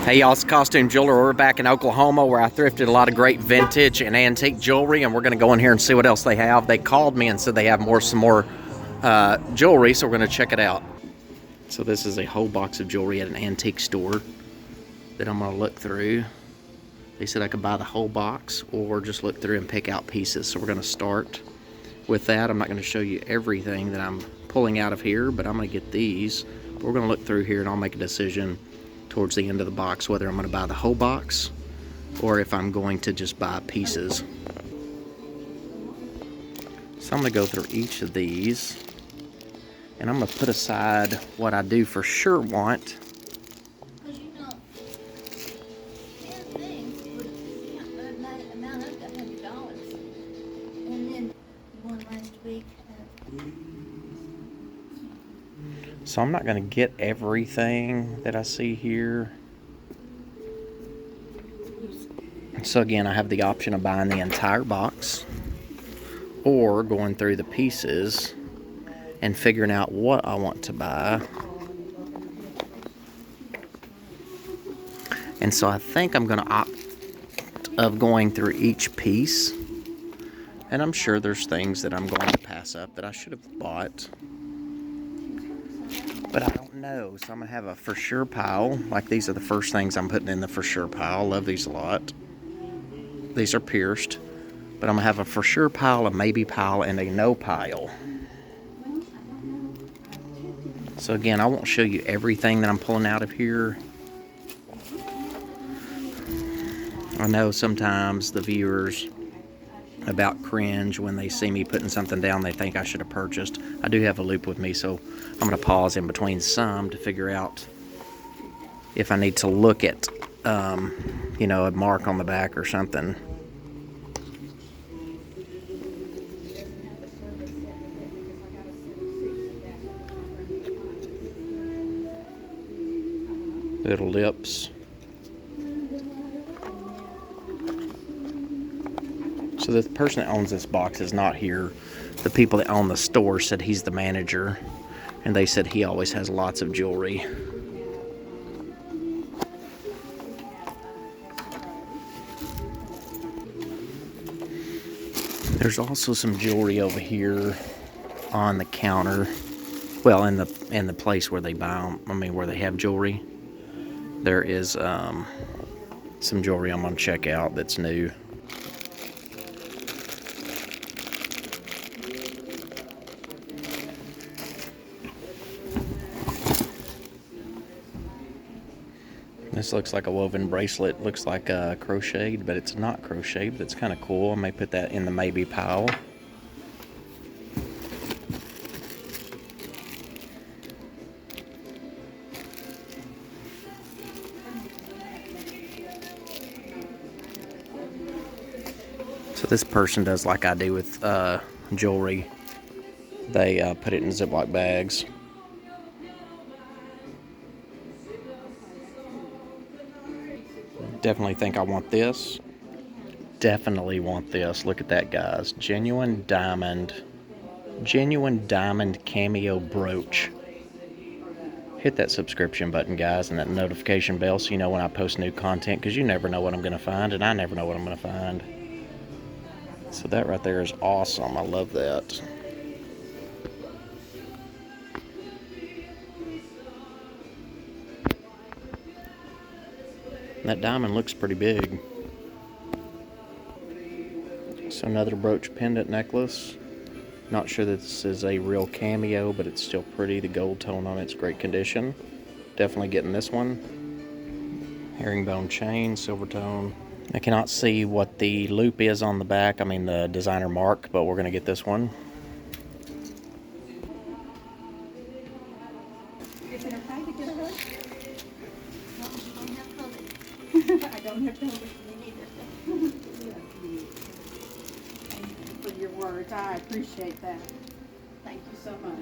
Hey y'all, it's Costume Jeweler. We're back in Oklahoma where I thrifted a lot of great vintage and antique jewelry, and we're going to go in here and see what else they have. They called me and said they have some more jewelry, so we're going to check it out. So this is a whole box of jewelry at an antique store that I'm going to look through. They said I could buy the whole box or just look through and pick out pieces. So we're going to start with that. I'm not going to show you everything that I'm pulling out of here, but I'm going to get these. But we're going to look through here and I'll make a decision towards the end of the box whether I'm going to buy the whole box or if I'm going to just buy pieces. So I'm going to go through each of these and I'm going to put aside what I do for sure want. So I'm not going to get everything that I see here. So again, I have the option of buying the entire box or going through the pieces and figuring out what I want to buy. And so I think I'm going to opt of going through each piece. And I'm sure there's things that I'm going to pass up that I should have bought. But I don't know, so I'm going to have a for sure pile. Like these are the first things I'm putting in the for sure pile. Love these a lot. These are pierced. But I'm going to have a for sure pile, a maybe pile, and a no pile. So again, I won't show you everything that I'm pulling out of here. I know sometimes the viewers about cringe when they see me putting something down they think I should have purchased. I do have a loop with me, so I'm going to pause in between some to figure out if I need to look at, you know, a mark on the back or something. Little lips. So the person that owns this box is not here. The people that own the store said he's the manager, and they said he always has lots of jewelry. There's also some jewelry over here on the counter. Well, in the place where they buy them, I mean where they have jewelry. There is some jewelry I'm gonna check out that's new. This looks like a woven bracelet. Looks like crocheted, but it's not crocheted. That's kind of cool. I may put that in the maybe pile. So this person does like I do with jewelry. They put it in Ziploc bags. Definitely think I want this. Definitely want this. Look at that, guys. Genuine diamond cameo brooch. Hit that subscription button, guys, and that notification bell so you know when I post new content, because you never know what I'm going to find, and I never know what I'm going to find. So that right there is awesome. I love that. That diamond looks pretty big. So another brooch pendant necklace. Not sure that this is a real cameo, but it's still pretty. The gold tone on it's great condition. Definitely getting this one. Herringbone chain, silver tone. I cannot see what the loop is on the back. I mean the designer mark, but we're going to get this one. Is it okay to get a hug? I don't have COVID. Me neither. Thank you for your words. I appreciate that. Thank you so much.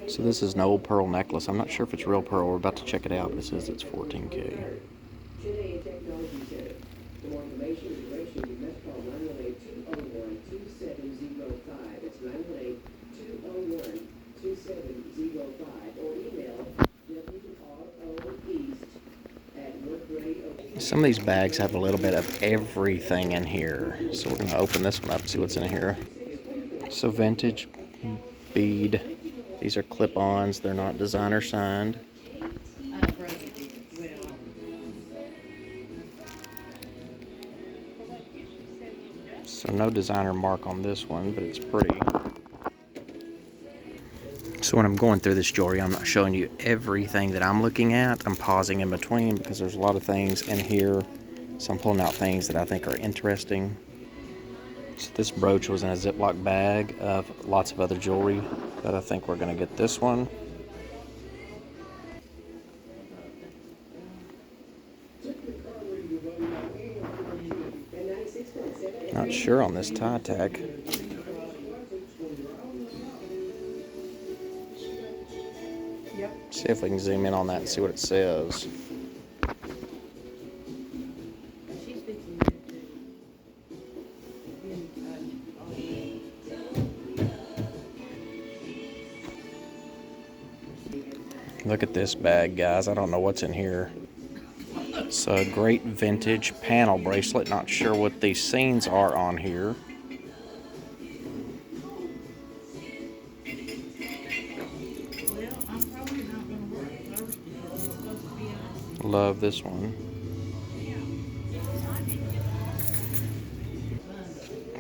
So this is an old pearl necklace. I'm not sure if it's real pearl. We're about to check it out. It says it's $14K. For more information, you must call 918-201-2705. It's 918-201-2705 or email Some of these bags have a little bit of everything in here. So we're going to open this one up and see what's in here. So vintage bead. These are clip-ons. They're not designer signed. So no designer mark on this one, but it's pretty. So when I'm going through this jewelry, I'm not showing you everything that I'm looking at. I'm pausing in between because there's a lot of things in here. So I'm pulling out things that I think are interesting. So this brooch was in a Ziploc bag of lots of other jewelry, but I think we're going to get this one. Not sure on this tie tag. See if we can zoom in on that and see what it says. Look at this bag, guys. I don't know what's in here. It's a great vintage panel bracelet. Not sure what these scenes are on here. Love this one.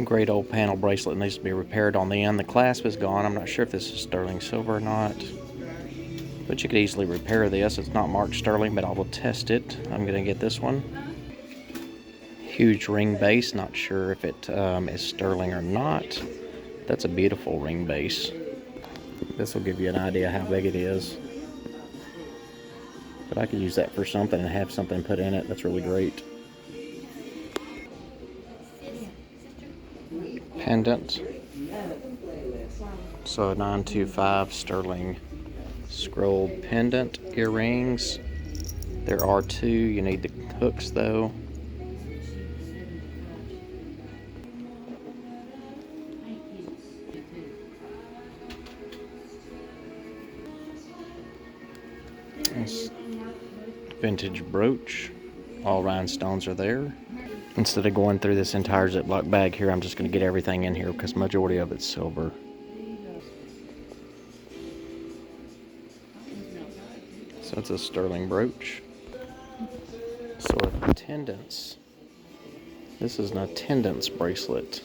Great old panel bracelet. Needs to be repaired on the end. The clasp is gone. I'm not sure if this is sterling silver or not, but you could easily repair this. It's not marked sterling, but I will test it. I'm going to get this one. Huge ring base. Not sure if it is sterling or not. That's a beautiful ring base. This will give you an idea how big it is. But I could use that for something and have something put in it. That's really great. Pendant. So a 925 sterling scrolled pendant. Earrings. There are two. You need the hooks though. This vintage brooch. All rhinestones are there. Instead of going through this entire Ziploc bag here, I'm just going to get everything in here because majority of it's silver. So it's a sterling brooch. So attendance. This is an attendance bracelet.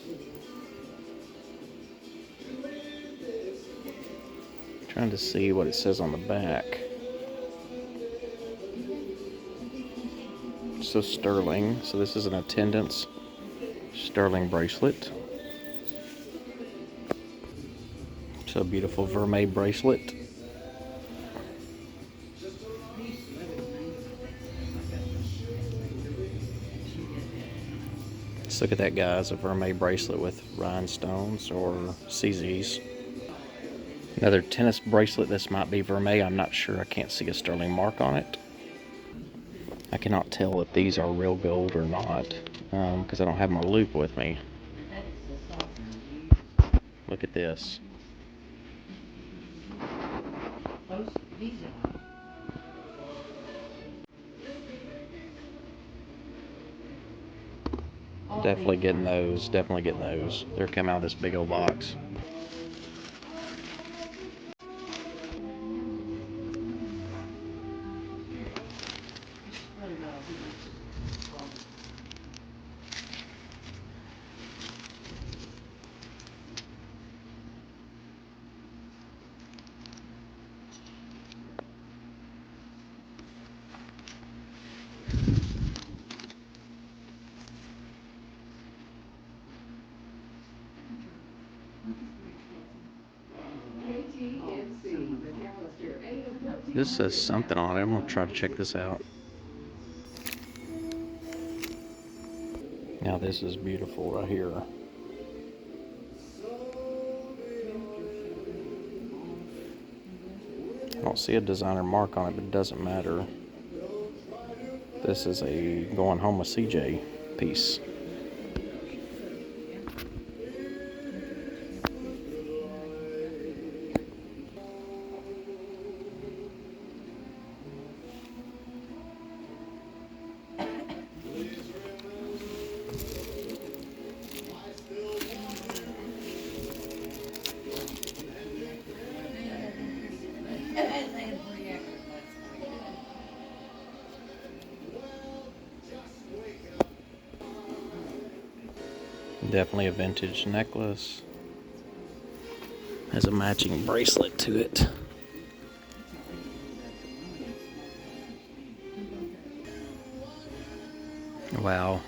Trying to see what it says on the back. So sterling. So this is an attendance sterling bracelet. So a beautiful vermeil bracelet. Let's look at that, guys. A vermeil bracelet with rhinestones or CZs. Another tennis bracelet. This might be vermeil. I'm not sure. I can't see a sterling mark on it. I cannot tell if these are real gold or not because I don't have my loupe with me. Look at this. Definitely getting those. Definitely getting those. They're coming out of this big old box. This says something on it. I'm going to try to check this out. Now this is beautiful right here. I don't see a designer mark on it, but it doesn't matter. This is a going home with CJ piece. Definitely a vintage necklace. Has a matching bracelet to it. Wow.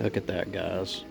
Look at that, guys.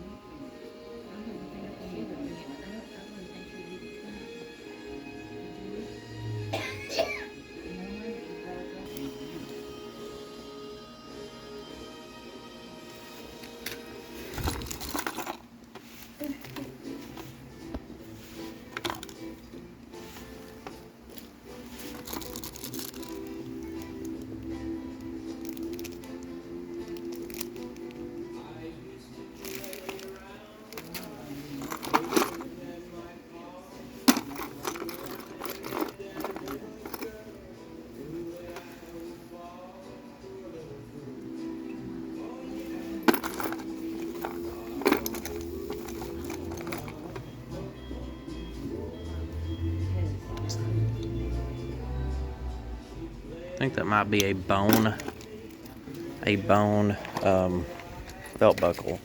I think that might be a bone belt buckle.